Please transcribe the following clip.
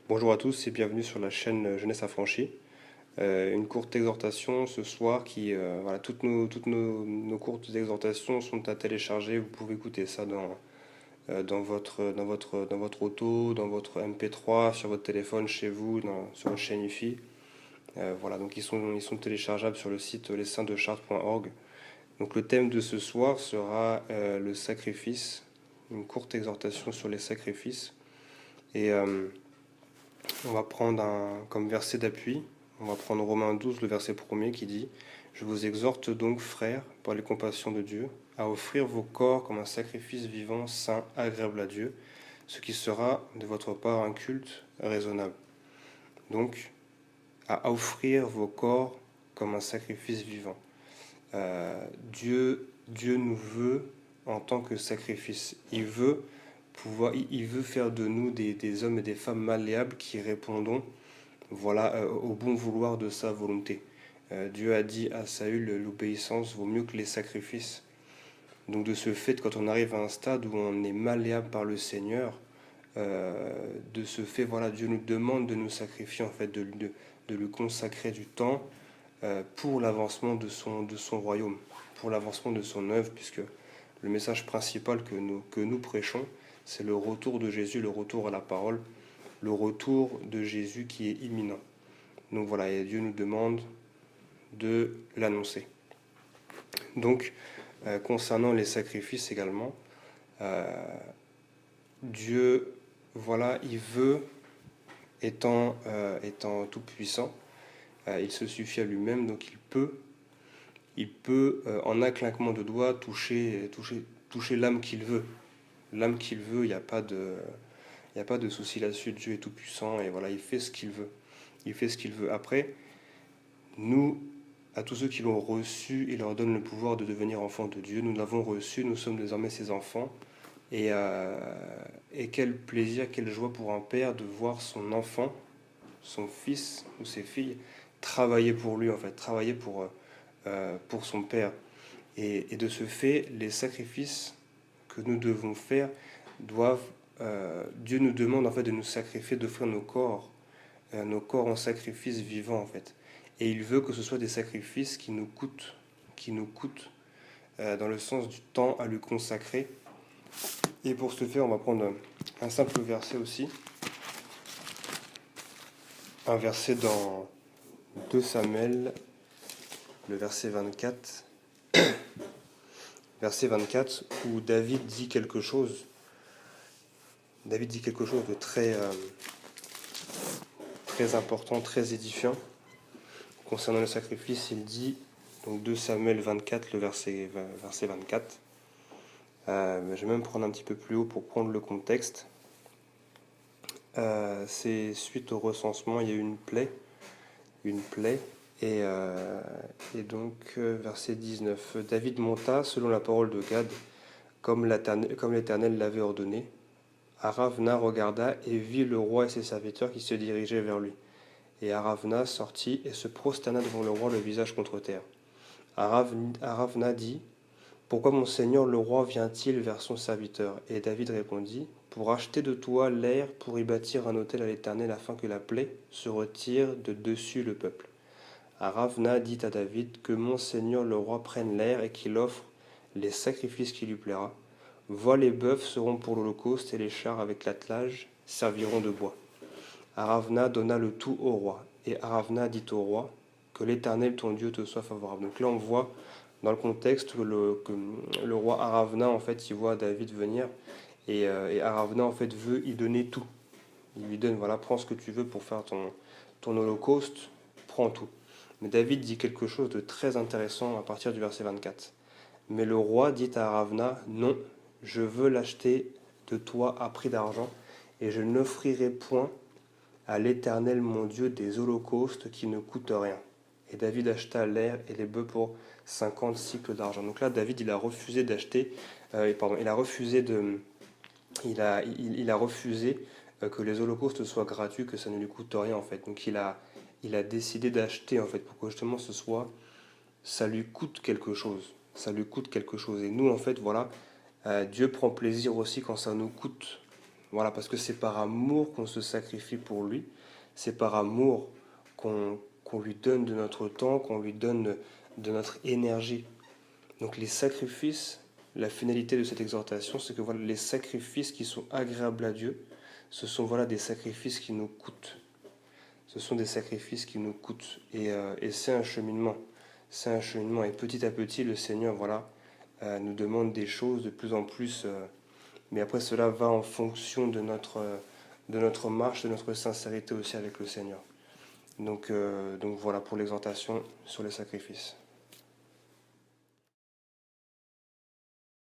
Bonjour à tous et bienvenue sur la chaîne Jeunesse Affranchie. Une courte exhortation ce soir voilà, toutes nos courtes exhortations sont à télécharger. Vous pouvez écouter ça dans votre auto, dans votre MP3, sur votre téléphone, chez vous, sur votre chaîne IFI. Voilà, donc ils sont téléchargeables sur le site lessaintsdechartres.org. Donc le thème de ce soir sera le sacrifice, une courte exhortation sur les sacrifices. Et on va prendre comme verset d'appui, on va prendre Romains 12, le verset premier qui dit: Je vous exhorte donc, frères, par les compassions de Dieu, à offrir vos corps comme un sacrifice vivant, saint, agréable à Dieu, ce qui sera de votre part un culte raisonnable. Donc, à offrir vos corps comme un sacrifice vivant. Dieu nous veut en tant que sacrifice. Il veut faire de nous des hommes et des femmes malléables qui répondons, voilà, au bon vouloir de sa volonté. Dieu a dit à Saül: l'obéissance vaut mieux que les sacrifices. Donc de ce fait, quand on arrive à un stade où on est malléable par le Seigneur, de ce fait, voilà, Dieu nous demande de nous sacrifier, en fait, de lui consacrer du temps pour l'avancement de son royaume, pour l'avancement de son œuvre, puisque le message principal que nous prêchons, c'est le retour de Jésus, le retour à la parole, le retour de Jésus qui est imminent. Donc voilà, et Dieu nous demande de l'annoncer. Donc, concernant les sacrifices également, euh, Dieu, voilà, il veut, étant tout puissant, il se suffit à lui-même, donc il peut en un claquement de doigts toucher l'âme qu'il veut. L'âme qu'il veut, il n'y a pas de souci là-dessus. Dieu est tout puissant et voilà, il fait ce qu'il veut. Il fait ce qu'il veut. Après, nous, à tous ceux qui l'ont reçu, il leur donne le pouvoir de devenir enfants de Dieu. Nous l'avons reçu, nous sommes désormais ses enfants. Et quel plaisir, quelle joie pour un père de voir son enfant, son fils ou ses filles, travailler pour lui, en fait, travailler pour son père. Et de ce fait, les sacrifices que nous devons faire doivent... Dieu nous demande en fait de nous sacrifier, d'offrir nos corps en sacrifice vivant en fait. Et il veut que ce soit des sacrifices qui nous coûtent dans le sens du temps à lui consacrer. Et pour ce faire, on va prendre un simple verset aussi, un verset dans 2 Samuel, le verset 24, où David dit quelque chose de très important, très édifiant. Concernant le sacrifice, il dit, donc 2 Samuel 24, le verset 24, je vais même prendre un petit peu plus haut pour prendre le contexte. C'est suite au recensement, il y a eu une plaie, et donc verset 19, David monta selon la parole de Gad, comme l'Éternel l'avait ordonné. Aravna regarda et vit le roi et ses serviteurs qui se dirigeaient vers lui. Et Aravna sortit et se prosterna devant le roi, le visage contre terre. Aravna dit: Pourquoi mon seigneur le roi vient-il vers son serviteur? Et David répondit: Pour acheter de toi l'air, pour y bâtir un autel à l'Éternel, afin que la plaie se retire de dessus le peuple. Aravna dit à David: Que mon seigneur le roi prenne l'air et qu'il offre les sacrifices qui lui plaira. Vois, les bœufs seront pour l'holocauste et les chars avec l'attelage serviront de bois. Aravna donna le tout au roi. Et Aravna dit au roi: Que l'Éternel ton Dieu te soit favorable. Donc là on voit dans le contexte que le roi Aravna en fait il voit David venir et Aravna en fait veut y donner tout. Il lui donne, voilà, prends ce que tu veux pour faire ton holocauste, prends tout. Mais David dit quelque chose de très intéressant à partir du verset 24. Mais le roi dit à Aravna: Non, je veux l'acheter de toi à prix d'argent, et je n'offrirai point à l'Éternel mon Dieu des holocaustes qui ne coûtent rien. Et David acheta l'air et les bœufs pour 50 cycles d'argent. Donc là, David, il a refusé d'acheter, il a refusé que les holocaustes soient gratuits, que ça ne lui coûte rien en fait. Donc il a décidé d'acheter en fait pour que justement ça lui coûte quelque chose. Ça lui coûte quelque chose. Et nous en fait, voilà, Dieu prend plaisir aussi quand ça nous coûte Voilà, parce que c'est par amour qu'on se sacrifie pour lui, c'est par amour qu'on lui donne de notre temps, qu'on lui donne de notre énergie. Donc les sacrifices, la finalité de cette exhortation, c'est que voilà, les sacrifices qui sont agréables à Dieu, ce sont voilà, des sacrifices qui nous coûtent. Ce sont des sacrifices qui nous coûtent. Et c'est un cheminement. C'est un cheminement. Et petit à petit, le Seigneur voilà, nous demande des choses de plus en plus. Mais après, cela va en fonction de notre marche, de notre sincérité aussi avec le Seigneur. Donc voilà pour l'exhortation sur les sacrifices.